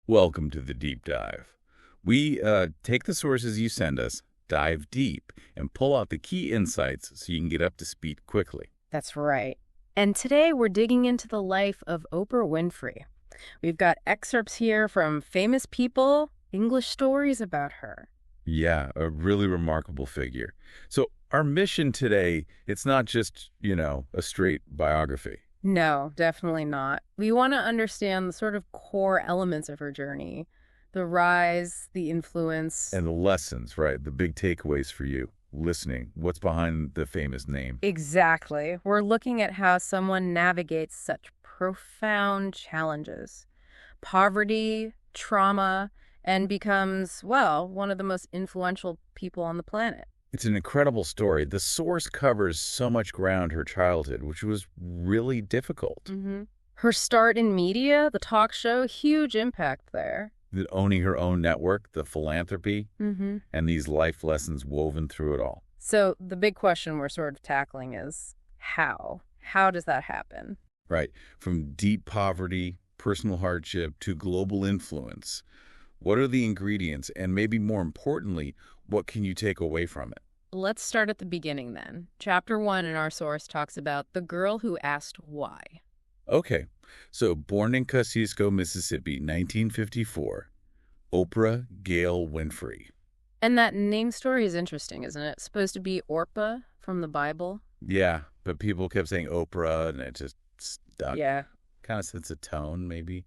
Welcome to the deep dive. We take the sources you send us, dive deep, and pull out the key insights so you can get up to speed quickly. That's right. And today we're digging into the life of Oprah Winfrey. We've got excerpts here from famous people, English stories about her. Yeah, a really remarkable figure. So our mission today, it's not just, a straight biography. No, definitely not. We want to understand the sort of core elements of her journey, the rise, the influence. And the lessons, right? The big takeaways for you, listening, what's behind the famous name. Exactly. We're looking at how someone navigates such profound challenges, poverty, trauma, and becomes, well, one of the most influential people on the planet. It's an incredible story. The source covers so much ground her childhood, which was really difficult. Her start in media, the talk show, huge impact there. Owning her own network, the philanthropy, Mm-hmm. and these life lessons woven through it all. So the big question we're sort of tackling is how? How does that happen? Right. From deep poverty, personal hardship, to global influence. What are the ingredients? And maybe more importantly, what can you take away from it? Let's start at the beginning then. Chapter 1 in our source talks about the girl who asked why. Okay. So, born in Kosciuszko, Mississippi, 1954, Oprah Gail Winfrey. And that name story is interesting, isn't it? It's supposed to be Orpah from the Bible. Yeah, but people kept saying Oprah, and it just stuck. Yeah. Kind of sets a tone, maybe.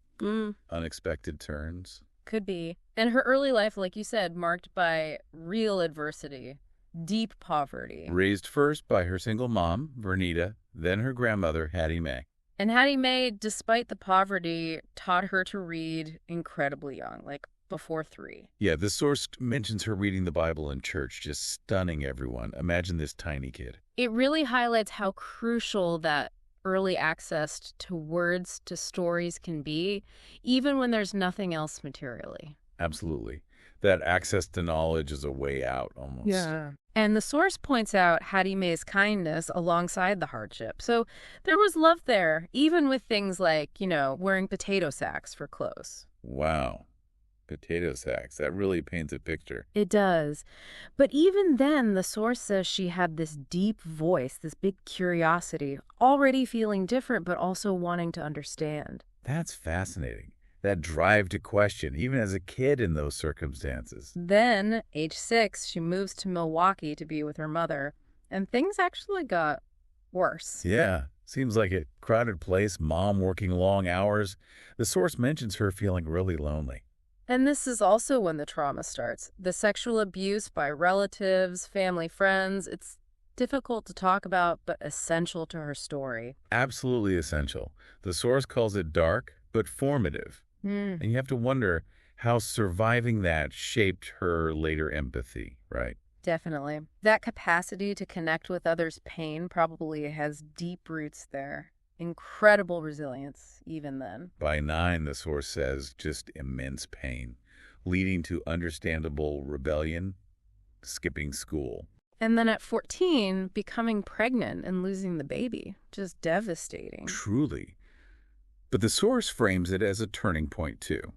Unexpected turns. Could be. And her early life, like you said, marked by real adversity, deep poverty. Raised first by her single mom, Vernita, then her grandmother, Hattie Mae. And Hattie Mae, despite the poverty, taught her to read incredibly young, like before 3. Yeah, the source mentions her reading the Bible in church, just stunning everyone. Imagine this tiny kid. It really highlights how crucial that early access to words, to stories can be, even when there's nothing else materially. Absolutely. That access to knowledge is a way out, almost. Yeah. And the source points out Hattie Mae's kindness alongside the hardship. So there was love there, even with things like, wearing potato sacks for clothes. Wow. Potato sacks. That really paints a picture. It does. But even then, the source says she had this deep voice, this big curiosity, already feeling different, but also wanting to understand. That's fascinating. That drive to question, even as a kid in those circumstances. Then, age 6, she moves to Milwaukee to be with her mother, and things actually got worse. Yeah, seems like a crowded place, mom working long hours. The source mentions her feeling really lonely. And this is also when the trauma starts. The sexual abuse by relatives, family, friends. It's difficult to talk about, but essential to her story. Absolutely essential. The source calls it dark, but formative. And you have to wonder how surviving that shaped her later empathy, right? Definitely. That capacity to connect with others' pain probably has deep roots there. Incredible resilience, even then. By 9, the source says, just immense pain, leading to understandable rebellion, skipping school. And then at 14, becoming pregnant and losing the baby. Just devastating. Truly. But the source frames it as a turning point, too.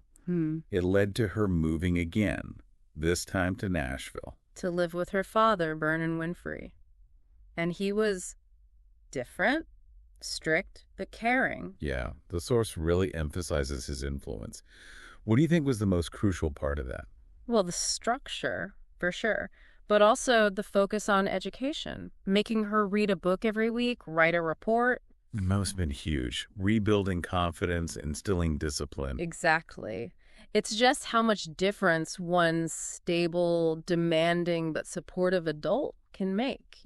It led to her moving again, this time to Nashville. To live with her father, Vernon Winfrey. And he was different, strict, but caring. Yeah, the source really emphasizes his influence. What do you think was the most crucial part of that? Well, the structure, for sure, but also the focus on education, making her read a book every week, write a report. It must have been huge. Rebuilding confidence, instilling discipline. Exactly. It's just how much difference one stable, demanding, but supportive adult can make,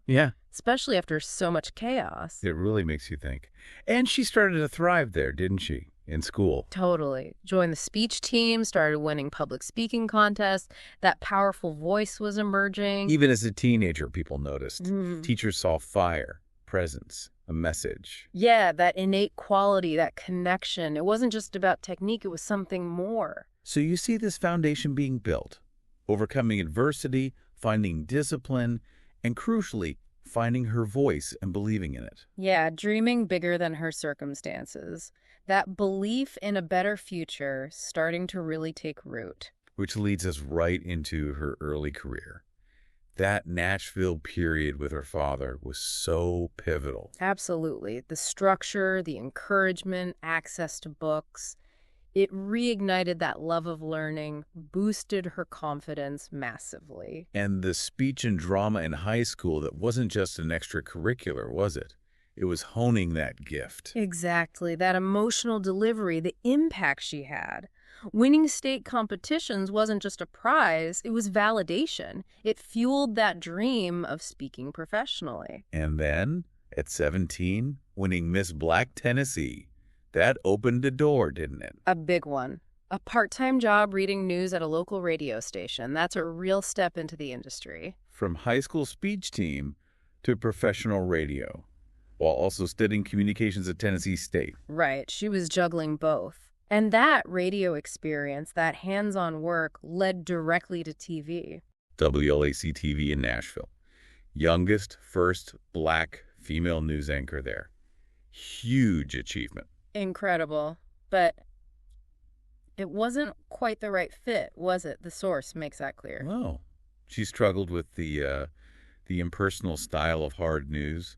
Yeah. Especially after so much chaos. It really makes you think. And she started to thrive there, didn't she? In school. Totally. Joined the speech team, started winning public speaking contests. That powerful voice was emerging. Even as a teenager, people noticed. Mhm. Teachers saw fire, presence, a message. Yeah, that innate quality, that connection. It wasn't just about technique, it was something more. So you see this foundation being built, overcoming adversity, finding discipline, and crucially, finding her voice and believing in it. Yeah, dreaming bigger than her circumstances. That belief in a better future starting to really take root. Which leads us right into her early career. That Nashville period with her father was so pivotal. Absolutely. The structure, the encouragement, access to books, it reignited that love of learning, boosted her confidence massively. And the speech and drama in high school, that wasn't just an extracurricular, was it? It was honing that gift. Exactly. That emotional delivery, the impact she had. Winning state competitions wasn't just a prize, it was validation. It fueled that dream of speaking professionally. And then, at 17, winning Miss Black Tennessee, that opened a door, didn't it? A big one. A part-time job reading news at a local radio station. That's a real step into the industry. From high school speech team to professional radio, while also studying communications at Tennessee State. Right. She was juggling both. And that radio experience, that hands-on work, led directly to TV. WLAC-TV in Nashville. Youngest, first Black female news anchor there. Huge achievement. Incredible. But it wasn't quite the right fit, was it? The source makes that clear. Oh. She struggled with the impersonal style of hard news.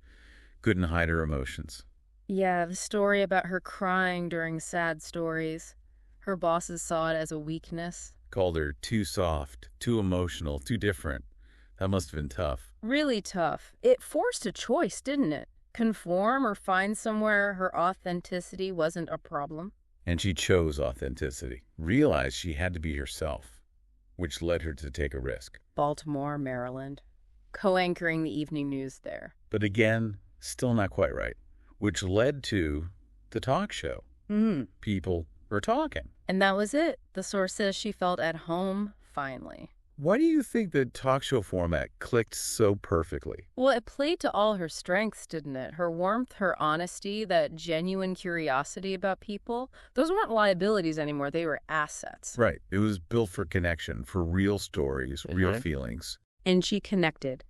Couldn't hide her emotions. Yeah, the story about her crying during sad stories. Her bosses saw it as a weakness. Called her too soft, too emotional, too different. That must have been tough. Really tough. It forced a choice, didn't it? Conform or find somewhere her authenticity wasn't a problem. And she chose authenticity. Realized she had to be herself, which led her to take a risk. Baltimore, Maryland. Co-anchoring the evening news there. But again, still not quite right. Which led to the talk show. People were talking. And that was it. The source says she felt at home, finally. Why do you think the talk show format clicked so perfectly? Well, it played to all her strengths, didn't it? Her warmth, her honesty, that genuine curiosity about people. Those weren't liabilities anymore. They were assets. Right. It was built for connection, for real stories, real feelings. And she connected.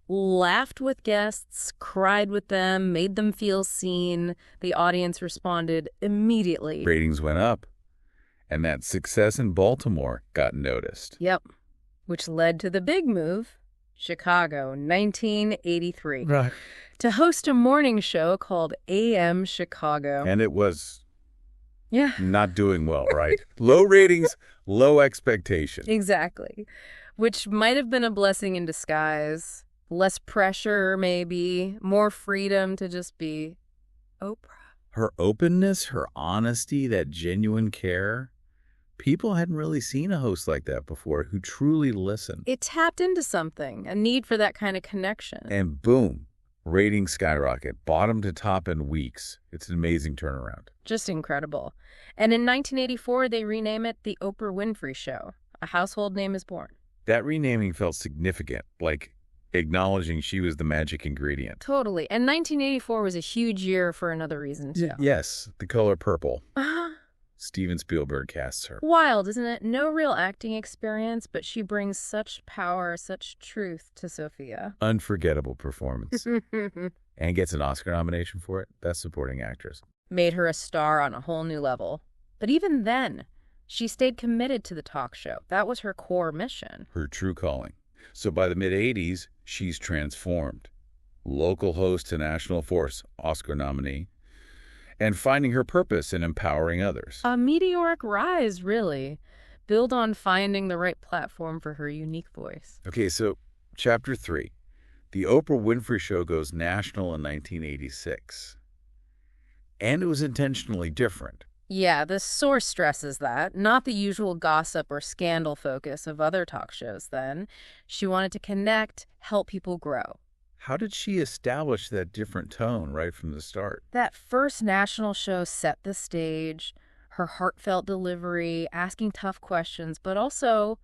Laughed with guests, cried with them, made them feel seen. The audience responded immediately. Ratings went up. And that success in Baltimore got noticed. Yep. Which led to the big move, Chicago, 1983. Right. To host a morning show called AM Chicago. And it was Yeah. not doing well, right? Low ratings, low expectations. Exactly. Which might have been a blessing in disguise. Less pressure, maybe. More freedom to just be Oprah. Her openness, her honesty, that genuine care. People hadn't really seen a host like that before who truly listened. It tapped into something, a need for that kind of connection. And boom, ratings skyrocket, bottom to top in weeks. It's an amazing turnaround. Just incredible. And in 1984, they rename it The Oprah Winfrey Show. A household name is born. That renaming felt significant, like acknowledging she was the magic ingredient. Totally. And 1984 was a huge year for another reason, too. Yes, the color purple. Uh-huh. Steven Spielberg casts her. Wild, isn't it? No real acting experience, but she brings such power, such truth to Sophia. Unforgettable performance. And gets an Oscar nomination for it. Best Supporting Actress. Made her a star on a whole new level. But even then, she stayed committed to the talk show. That was her core mission. Her true calling. So by the mid-'80s, she's transformed. Local host to national force, Oscar nominee. And finding her purpose in empowering others. A meteoric rise, really. Build on finding the right platform for her unique voice. Okay, so Chapter 3. The Oprah Winfrey Show goes national in 1986. And it was intentionally different. Yeah, the source stresses that. Not the usual gossip or scandal focus of other talk shows then. She wanted to connect, help people grow. How did she establish that different tone right from the start? That first national show set the stage, her heartfelt delivery, asking tough questions, but also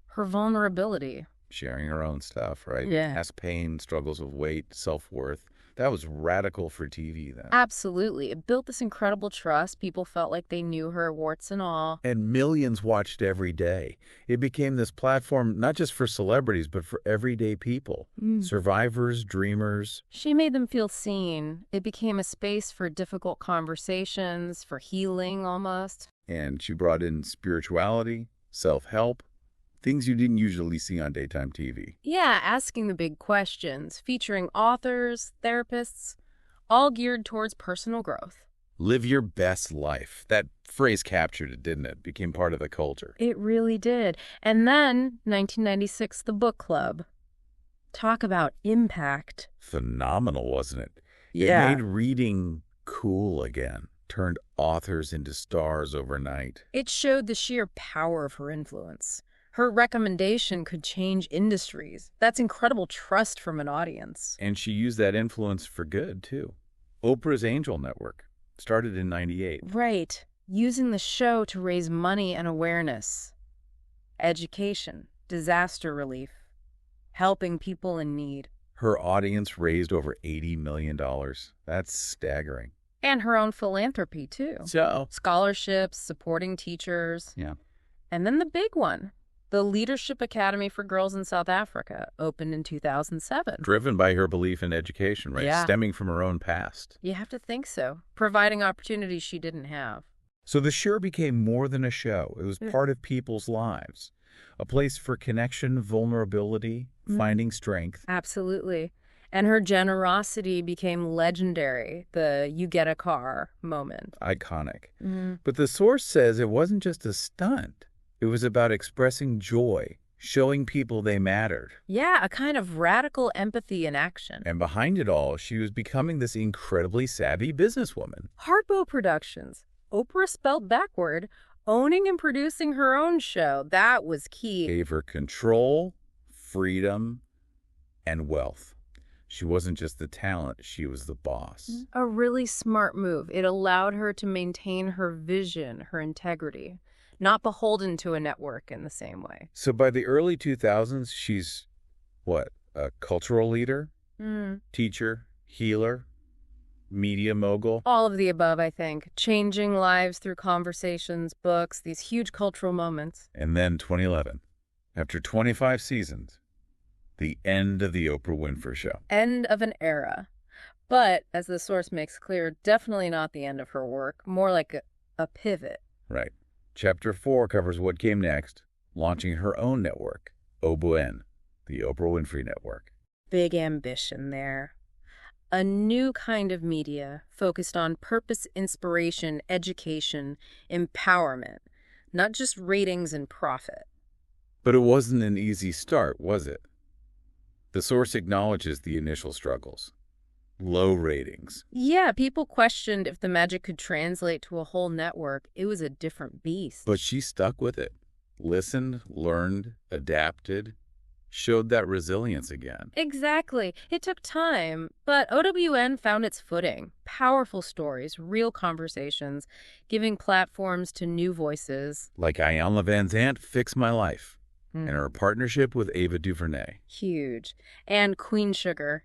her vulnerability. Sharing her own stuff, right? Yeah. Past pain, struggles with weight, self-worth. That was radical for TV then. Absolutely. It built this incredible trust. People felt like they knew her, warts and all. And millions watched every day. It became this platform not just for celebrities, but for everyday people. Survivors, dreamers. She made them feel seen. It became a space for difficult conversations, for healing almost. And she brought in spirituality, self-help, things you didn't usually see on daytime TV. Yeah, asking the big questions, featuring authors, therapists, all geared towards personal growth. Live your best life. That phrase captured it, didn't it? Became part of the culture. It really did. And then, 1996, the book club. Talk about impact. Phenomenal, wasn't it? Yeah. It made reading cool again. Turned authors into stars overnight. It showed the sheer power of her influence. Her recommendation could change industries. That's incredible trust from an audience. And she used that influence for good, too. Oprah's Angel Network started in '98. Right. Using the show to raise money and awareness. Education, disaster relief, helping people in need. Her audience raised over $80 million. That's staggering. And her own philanthropy, too. So, Scholarships, supporting teachers. yeah. And then the big one. The Leadership Academy for Girls in South Africa opened in 2007. Driven by her belief in education, right? Yeah. Stemming from her own past. You have to think so. Providing opportunities she didn't have. So the show became more than a show. It was Yeah. part of people's lives. A place for connection, vulnerability, finding strength. Absolutely. And her generosity became legendary, the "you get a car" moment. Iconic. But the source says it wasn't just a stunt. It was about expressing joy, showing people they mattered. Yeah, a kind of radical empathy in action. And behind it all, she was becoming this incredibly savvy businesswoman. Harpo Productions, Oprah spelled backward, owning and producing her own show. That was key. Gave her control, freedom, and wealth. She wasn't just the talent, she was the boss. A really smart move. It allowed her to maintain her vision, her integrity, not beholden to a network in the same way. So by the early 2000s, she's, what, a cultural leader, teacher, healer, media mogul? All of the above, I think. Changing lives through conversations, books, these huge cultural moments. And then 2011, after 25 seasons, the end of the Oprah Winfrey Show. End of an era. But, as the source makes clear, definitely not the end of her work. More like a pivot. Right. Chapter 4 covers what came next, launching her own network, OBN, the Oprah Winfrey Network. Big ambition there. A new kind of media focused on purpose, inspiration, education, empowerment, not just ratings and profit. But it wasn't an easy start, was it? The source acknowledges the initial struggles. Low ratings. Yeah, people questioned if the magic could translate to a whole network. It was a different beast. But she stuck with it. Listened, learned, adapted, showed that resilience again. Exactly. It took time, but OWN found its footing. Powerful stories, real conversations, giving platforms to new voices. Like Ayanna Van Zandt, Fix My Life, and her partnership with Ava DuVernay. Huge. And Queen Sugar.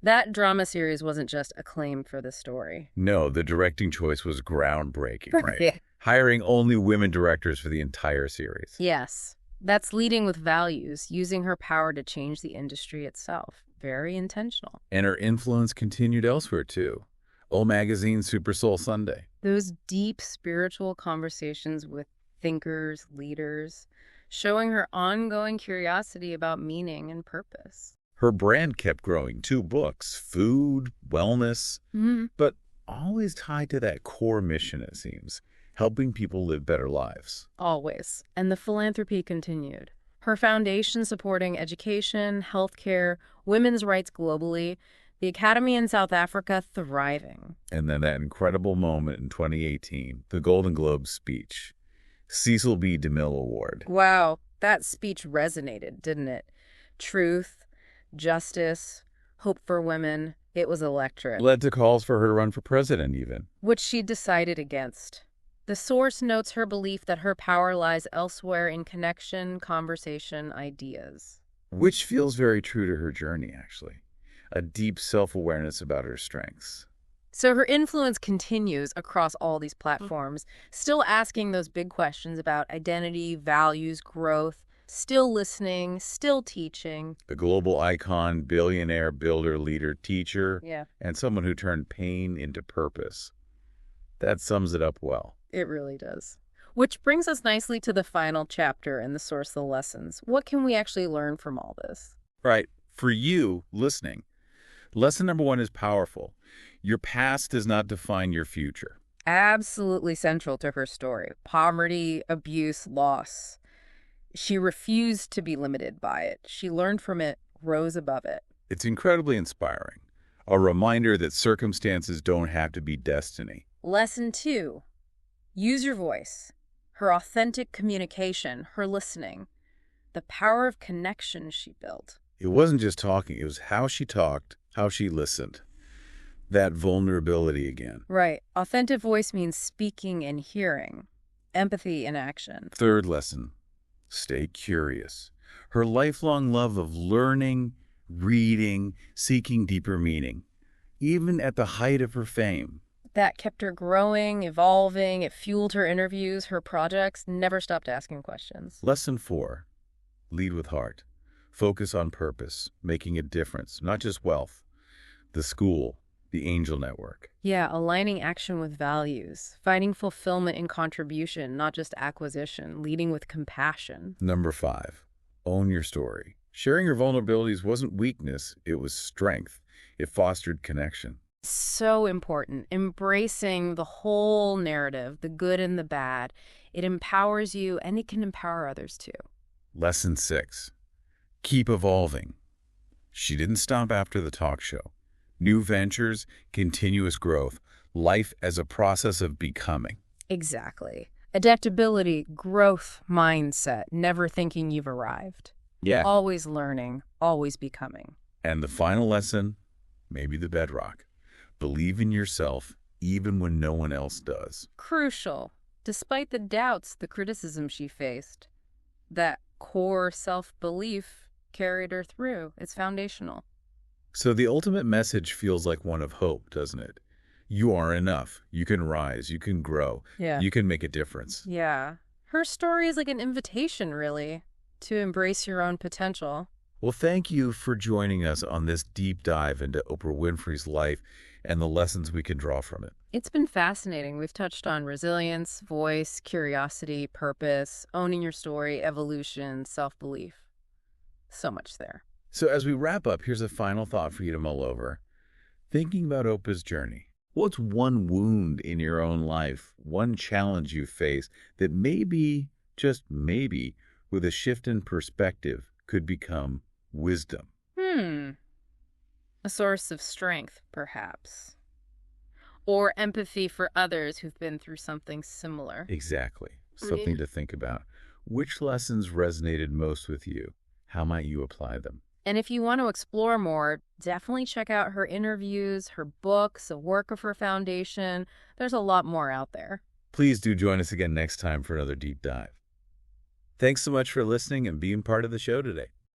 That drama series wasn't just acclaimed for the story. No, the directing choice was groundbreaking, right? Yeah. Hiring only women directors for the entire series. Yes. That's leading with values, using her power to change the industry itself. Very intentional. And her influence continued elsewhere, too. O Magazine, Super Soul Sunday. Those deep spiritual conversations with thinkers, leaders, showing her ongoing curiosity about meaning and purpose. Her brand kept growing. 2 books, food, wellness, but always tied to that core mission, it seems, helping people live better lives. Always. And the philanthropy continued. Her foundation supporting education, healthcare, women's rights globally, the Academy in South Africa thriving. And then that incredible moment in 2018, the Golden Globe speech, Cecil B. DeMille Award. Wow, that speech resonated, didn't it? Truth, justice, hope for women. It was electric. Led to calls for her to run for president, even. Which she decided against. The source notes her belief that her power lies elsewhere in connection, conversation, ideas. Which feels very true to her journey, actually. a deep self-awareness about her strengths. So her influence continues across all these platforms, still asking those big questions about identity, values, growth, still listening, still teaching. The global icon, billionaire, builder, leader, teacher, Yeah, and someone who turned pain into purpose. That sums it up well. it really does. Which brings us nicely to the final chapter in the source of the lessons. What can we actually learn from all this? Right. For you, listening, lesson number 1 is powerful. Your past does not define your future. Absolutely central to her story. Poverty, abuse, loss. She refused to be limited by it. She learned from it, rose above it. It's incredibly inspiring. A reminder that circumstances don't have to be destiny. Lesson 2, use your voice. Her authentic communication, her listening. The power of connection she built. It wasn't just talking, it was how she talked, how she listened. That vulnerability again. Right. Authentic voice means speaking and hearing. Empathy in action. Third lesson, stay curious. Her lifelong love of learning, reading, seeking deeper meaning, even at the height of her fame. That kept her growing, evolving. It fueled her interviews, her projects, never stopped asking questions. Lesson 4, lead with heart. Focus on purpose, making a difference, not just wealth. The school, the angel network. Yeah, aligning action with values, finding fulfillment in contribution, not just acquisition, leading with compassion. Number 5, own your story. Sharing your vulnerabilities wasn't weakness, it was strength. It fostered connection. So important. Embracing the whole narrative, the good and the bad. It empowers you and it can empower others too. Lesson 6, keep evolving. She didn't stop after the talk show. New ventures, continuous growth, life as a process of becoming. Exactly. Adaptability, growth mindset, never thinking you've arrived. Yeah. Always learning, always becoming. And the final lesson, maybe the bedrock. Believe in yourself even when no one else does. Crucial. Despite the doubts, the criticism she faced, that core self-belief carried her through. It's foundational. So the ultimate message feels like one of hope, doesn't it? You are enough. You can rise. You can grow. Yeah. You can make a difference. Yeah. Her story is like an invitation, really, to embrace your own potential. Well, thank you for joining us on this deep dive into Oprah Winfrey's life and the lessons we can draw from it. It's been fascinating. We've touched on resilience, voice, curiosity, purpose, owning your story, evolution, self-belief. So much there. So as we wrap up, here's a final thought for you to mull over. Thinking about Oprah's journey, what's one wound in your own life, one challenge you face that maybe, just maybe, with a shift in perspective, could become wisdom? A source of strength, perhaps. Or empathy for others who've been through something similar. Exactly. Something to think about. Which lessons resonated most with you? How might you apply them? And if you want to explore more, definitely check out her interviews, her books, the work of her foundation. There's a lot more out there. Please do join us again next time for another deep dive. Thanks so much for listening and being part of the show today.